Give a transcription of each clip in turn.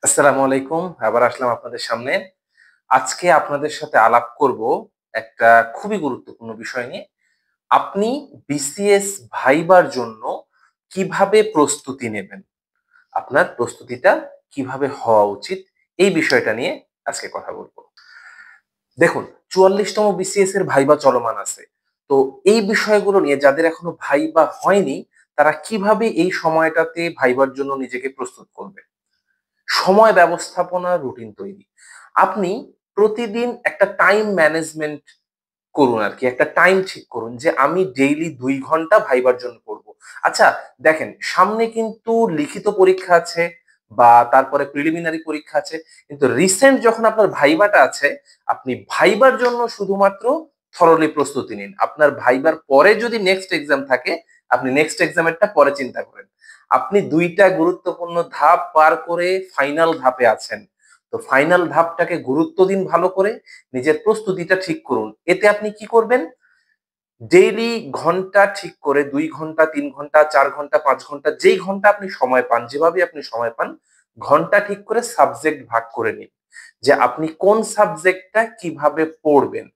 আসসালামু আলাইকুম। আবার আসলাম আপনাদের সামনে। আজকে আপনাদের সাথে আলাপ করব একটা খুবই গুরুত্বপূর্ণ বিষয় নিয়ে। আপনি বিসিএস ভাইবার জন্য কিভাবে প্রস্তুতি নেবেন? আপনার প্রস্তুতিটা কিভাবে হওয়া উচিত? এই বিষয়টা নিয়ে আজকে কথা বলব। দেখুন, ৪৪তম বিসিএস এর ভাইবা চলমান আছে। তো এই বিষয়গুলো নিয়ে যাদের এখনো ভাইবা হয়নি, তারা কিভাবে এই সময়টাতে ভাইবার জন্য নিজেকে প্রস্তুত করবে? সময় ব্যবস্থাপনা রুটিন তৈরি। আপনি প্রতিদিন একটা টাইম ম্যানেজমেন্ট করুন আরকি। একটা টাইম ঠিক করুন যে আমি ডেইলি ২ ঘন্টা ভাইবার জন্য পড়বো। আচ্ছা, দেখেন সামনে কিন্তু লিখিত পরীক্ষা আছে বা তারপরে প্রিলিমিনারি পরীক্ষা আছে। কিন্তু রিসেন্ট যখন আপনার ভাইবাটা আছে, আপনি ভাইবার জন্য শুধুমাত্র থরলি প্রস্তুতি নিন। আপনার ভাইবার পরে যদি নেক্সট এক্সাম থাকে, আপনি নেক্সট এক্সামেরটা পরে চিন্তা করেন। আপনি ২ টা গুরুত্বপূর্ণ ধাপ পার করে ফাইনাল ধাপে আছেন। তো ফাইনাল ধাপটাকে গুরুত্ব দিন ভালো করে, নিজের প্রস্তুতিটা ঠিক করুন। এতে আপনি কি করবেন? ডেইলি ঘন্টা ঠিক করে ২ ঘন্টা, ৩ ঘন্টা, ৪ ঘন্টা, ৫ ঘন্টা যেই ঘন্টা আপনি সময় পান, যেভাবে আপনি সময় পান, ঘন্টা ঠিক করে সাবজেক্ট ভাগ করে নিন। যে আপনি কোন সাবজেক্টটা কিভাবে পড়বেন।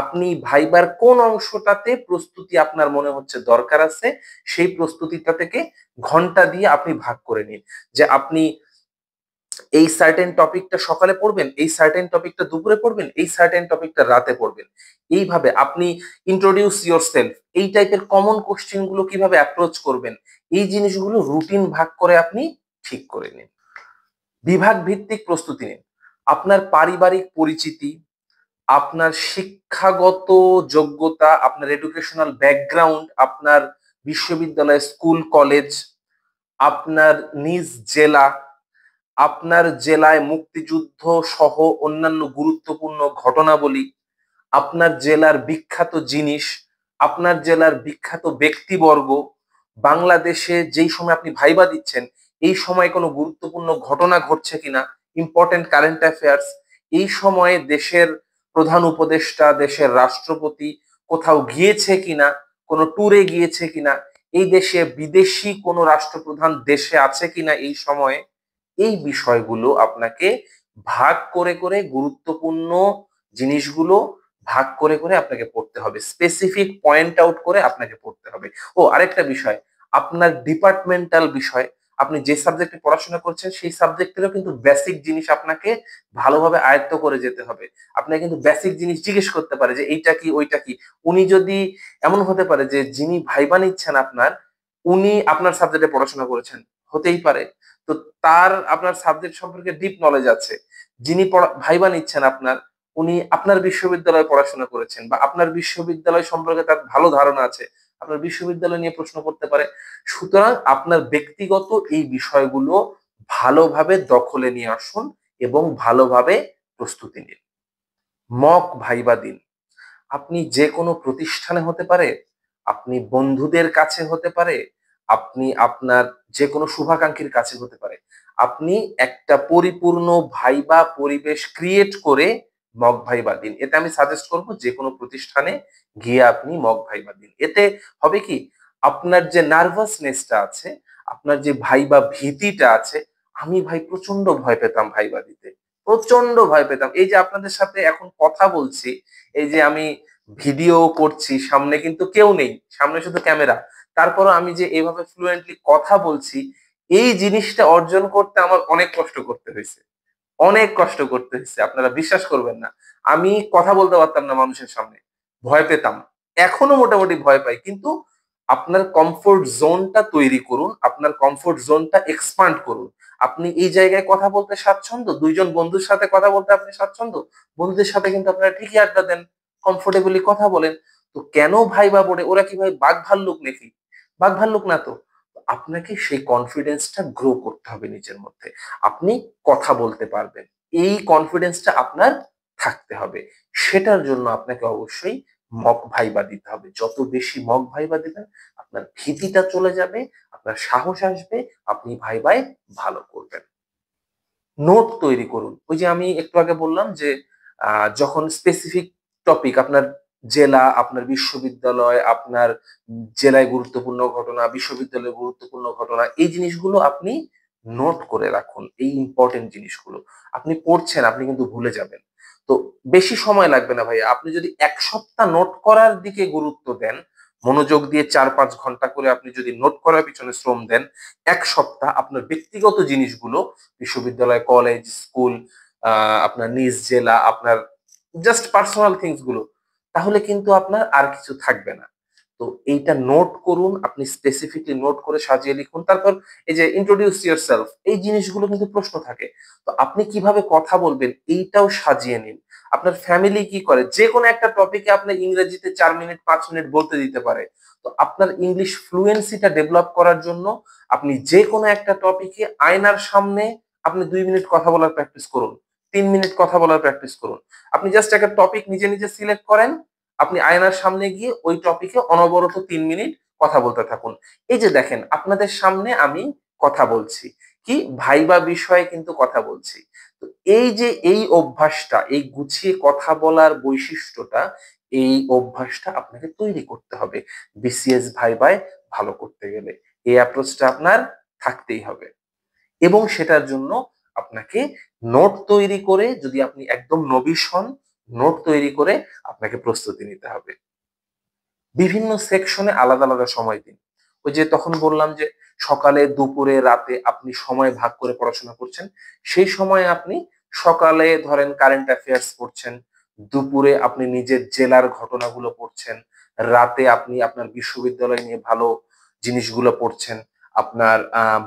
আপনি ভাইবার কোন অংশটাতে প্রস্তুতি আপনার মনে হচ্ছে দরকার আছে, সেই প্রস্তুতিটা থেকে ঘন্টা দিয়ে আপনি ভাগ করে নিন। যে আপনি এই সার্টেন টপিকটা সকালে পড়বেন, এই সার্টেন টপিকটা দুপুরে পড়বেন, এই সার্টেন টপিকটা রাতে পড়বেন। এইভাবে আপনি ইন্ট্রোডিউস ইয়োরসেলফ এই টাইপের কমন কোয়েশ্চেন গুলো কিভাবে অ্যাপ্রোচ করবেন, এই জিনিসগুলো রুটিন ভাগ করে আপনি ঠিক করে নিন। বিভাগ ভিত্তিক প্রস্তুতি নিন। আপনার পারিবারিক পরিচিতি, আপনার শিক্ষাগত যোগ্যতা, আপনার এডুকেশনাল ব্যাকগ্রাউন্ড, আপনার বিশ্ববিদ্যালয়, স্কুল, কলেজ, আপনার নিজ জেলা, আপনার জেলায় মুক্তিযুদ্ধ সহ অন্যান্য গুরুত্বপূর্ণ ঘটনাবলী, আপনার জেলার বিখ্যাত জিনিস, আপনার জেলার বিখ্যাত ব্যক্তিবর্গ, বাংলাদেশে যেই সময় আপনি ভাইবা দিচ্ছেন, এই সময় কোনো গুরুত্বপূর্ণ ঘটনা ঘটছে কিনা, ইম্পর্টেন্ট কারেন্ট অ্যাফেয়ার্স, এই সময়ে দেশের প্রধান উপদেষ্টা, দেশের রাষ্ট্রপতি কোথাও গিয়েছে কিনা, কোনো ট্যুরে গিয়েছে কিনা, এই দেশে বিদেশি কোনো রাষ্ট্রপ্রধান দেশে আছে কিনা এই সময়ে, এই বিষয়গুলো আপনাকে ভাগ করে করে গুরুত্বপূর্ণ জিনিসগুলো ভাগ করে করে আপনাকে পড়তে হবে। স্পেসিফিক পয়েন্ট আউট করে আপনাকে পড়তে হবে। ও আরেকটা বিষয়, আপনার ডিপার্টমেন্টাল বিষয়, আপনি যে সাবজেক্টে পড়াশোনা করছেন সেই সাবজেক্টেরও কিন্তু বেসিক জিনিস আপনাকে ভালোভাবে আয়ত্ত করে যেতে হবে। আপনাকে কিন্তু বেসিক জিনিস জিজ্ঞেস করতে পারে যে এইটা কি ওইটা কি। উনি যদি এমন হতে পারে যে যিনি ভাইবা নিচ্ছেন আপনার, উনি আপনার সাবজেক্টে পড়াশোনা করেছেন। হতেই পারে। তো তার আপনার সাবজেক্ট সম্পর্কে ডিপ নলেজ আছে। যিনি ভাইবা নিচ্ছেন আপনার, উনি আপনার বিশ্ববিদ্যালয়ে পড়াশোনা করেছেন বা আপনার বিশ্ববিদ্যালয় সম্পর্কে তার ভালো ধারণা আছে। আপনার বিশ্ববিদ্যালয় নিয়ে প্রশ্ন করতে পারে। সুতরাং আপনার ব্যক্তিগত এই বিষয়গুলো ভালোভাবে দখলে নিয়ে আসুন এবং ভালোভাবে প্রস্তুতি নিন। মক ভাইবা দিন। আপনি যেকোনো প্রতিষ্ঠানে হতে পারে, আপনি বন্ধুদের কাছে হতে পারে, আপনি আপনার যেকোনো শুভাকাঙ্ক্ষীর কাছে হতে পারে। আপনি একটা পরিপূর্ণ ভাইবা পরিবেশ ক্রিয়েট করে মক ভাইবা দিন। এতে আমি সাজেস্ট করব যেকোনো প্রতিষ্ঠানে গিয়ে আপনি মক ভাইবা দিন। এতে হবে কি? আপনার যে নার্ভাসনেসটা আছে, আপনার যে ভাইবা ভীতিটা আছে, আমি ভাই প্রচন্ড ভয় পেতাম ভাইবা দিতে। প্রচন্ড ভয় পেতাম। এই যে আপনাদের সাথে এখন কথা বলছি, এই যে আমি ভিডিও করছি, সামনে কিন্তু কেউ নেই, সামনে শুধু ক্যামেরা। তারপরও আমি যে এভাবে ফ্লুয়েন্টলি কথা বলছি, এই জিনিসটা অর্জন করতে আমার অনেক কষ্ট করতে হয়েছে, অনেক কষ্ট করতে হয়েছে, আপনারা বিশ্বাস করবেন না। আমি কথা বলতে পারতাম না মানুষের সামনে, ভয় পেতাম। এখনো মোটামুটি ভয় পাই, কিন্তু আপনার কমফোর্ট জোনটা তৈরি করুন, আপনার কমফোর্ট জোনটা এক্সপান্ড করুন। আপনি এই জায়গায় কথা বলতে স্বাচ্ছন্দ্য, দুইজন বন্ধুর সাথে কথা বলতে আপনি স্বাচ্ছন্দ্য, বন্ধুদের সাথে কিন্তু আপনারা ঠিকই আড্ডা দেন, কমফোর্টেবলি কথা বলেন। তো কেন ভাইবা বোর্ডে ওরা কি ভাই বাঘ ভাল্লুক নাকি? বাঘ ভাল্লুক না তো। আপনাকে সেই কনফিডেন্সটা গ্রো করতে হবে নিজের মধ্যে। আপনি কথা বলতে পারবেন, এই কনফিডেন্সটা আপনার থাকতে হবে। সেটার জন্য আপনাকে অবশ্যই মক ভাইবা দিতে হবে। যত বেশি মক ভাইবা দিবেন, আপনার ভীতিটা চলে যাবে, আপনার সাহস আসবে, আপনি ভাইবায় ভালো করবেন। নোট তৈরি করুন। ওই যে আমি একটু আগে বললাম যে যখন স্পেসিফিক টপিক আপনার জেলা, আপনার বিশ্ববিদ্যালয়, আপনার জেলায় গুরুত্বপূর্ণ ঘটনা, বিশ্ববিদ্যালয়ে গুরুত্বপূর্ণ ঘটনা, এই জিনিসগুলো আপনি নোট করে রাখুন এই ইম্পর্টেন্ট জিনিসগুলো। আপনি পড়ছেন, আপনি কিন্তু ভুলে যাবেন। তো বেশি সময় লাগবে না ভাইয়া। আপনি যদি ১ সপ্তাহ নোট করার দিকে গুরুত্ব দেন, মনোযোগ দিয়ে ৪-৫ ঘন্টা করে আপনি যদি নোট করার পিছনে শ্রম দেন, ১ সপ্তাহ আপনার ব্যক্তিগত জিনিসগুলো বিশ্ববিদ্যালয়, কলেজ, স্কুল, আ আপনার নিজ জেলা, আপনার জাস্ট পার্সোনাল থিংস গুলো, তাহলে কিন্তু আপনার আর কিছু থাকবে না। তো এইটা নোট করুন, আপনি স্পেসিফিকলি নোট করে সাজিয়ে লিখুন। তারপর এই যে ইন্ট্রোডিউস ইয়োরসেলফ, এই জিনিসগুলো কিন্তু প্রশ্ন থাকে। তো আপনি কিভাবে কথা বলবেন এইটাও সাজিয়ে নিন। আপনার ফ্যামিলি কি করে? যেকোনো একটা টপিকে আপনার ইংরেজিতে ৪ মিনিট ৫ মিনিট বলতে দিতে পারে। তো আপনার ইংলিশ ফ্লুয়েন্সিটা ডেভেলপ করার জন্য আপনি যেকোনো একটা টপিকে আয়নার সামনে আপনি ২ মিনিট কথা বলার প্র্যাকটিস করুন। ৩ মিনিট কথা বলার প্র্যাকটিস করুন। আপনি জাস্ট একটা টপিক নিজে, নিজে সিলেক্ট করেন। আপনি আয়নার সামনে গিয়ে ওই টপিকে অনবরত ৩ মিনিট কথা বলতে থাকুন। এই যে দেখেন আপনাদের সামনে আমি কথা বলছি। কি ভাইবা বিষয়ে কিন্তু কথা বলছি। তো এই যে এই অভ্যাসটা, এই গুছিয়ে কথা বলার বৈশিষ্ট্যটা, এই অভ্যাসটা আপনাকে তৈরি করতে হবে। বিসিএস ভাইবায় ভালো করতে গেলে। এই অ্যাপ্রোচটা আপনার থাকতেই হবে। এবং সেটার জন্য আপনাকে নোট তৈরি করে, যদি আপনি একদম নবিশ হন, নোট তৈরি করে আপনাকে প্রস্তুতি নিতে হবে। বিভিন্ন সেকশনে আলাদা, আলাদা সময় দিন। ওই যে তখন বললাম যে সকালে, দুপুরে, রাতে আপনি সময় ভাগ করে পড়াশোনা করছেন। সেই সময়ে আপনি সকালে ধরেন কারেন্ট অ্যাফেয়ার্স পড়ছেন, দুপুরে আপনি নিজের জেলার ঘটনাগুলো পড়ছেন, রাতে আপনি আপনার বিশ্ববিদ্যালয় নিয়ে ভালো জিনিসগুলো পড়ছেন, আপনার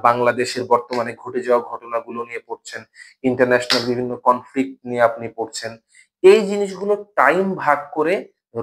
বাংলাদেশের বর্তমানে ঘটে যাওয়া ঘটনাগুলো নিয়ে পড়ছেন, ইন্টারন্যাশনাল বিভিন্ন কনফ্লিক্ট নিয়ে আপনি পড়ছেন। এই জিনিসগুলো টাইম ভাগ করে,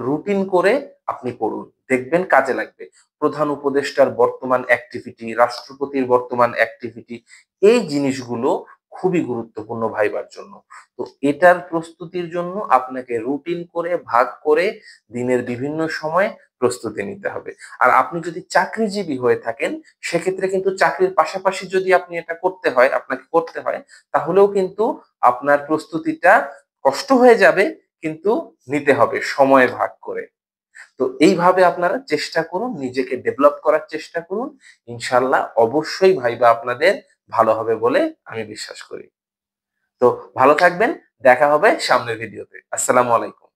রুটিন করে আপনি পড়ুন। দেখবেন কাজে লাগবে। প্রধান উপদেষ্টার বর্তমান অ্যাক্টিভিটি, রাষ্ট্রপতির বর্তমান অ্যাক্টিভিটি, এই জিনিসগুলো খুবই গুরুত্বপূর্ণ ভাইবার জন্য। তো এটার প্রস্তুতির জন্য আপনাকে রুটিন করে, ভাগ করে দিনের বিভিন্ন সময়ে প্রস্তুতি নিতে হবে। আর আপনি যদি চাকরিজীবী হয়ে থাকেন, সেক্ষেত্রে কিন্তু চাকরির পাশাপাশি যদি আপনি এটা করতে হয়, আপনাকে করতে হয়, তাহলেও কিন্তু আপনার প্রস্তুতিটা কষ্ট হয়ে যাবে, কিন্তু নিতে হবে সময় ভাগ করে। তো এইভাবে আপনারা চেষ্টা করুন, নিজেকে ডেভেলপ করার চেষ্টা করুন। ইনশাআল্লাহ অবশ্যই ভাইবা আপনাদের ভালো হবে বলে আমি বিশ্বাস করি। তো ভালো থাকবেন। দেখা হবে সামনের ভিডিওতে। আসসালামু আলাইকুম।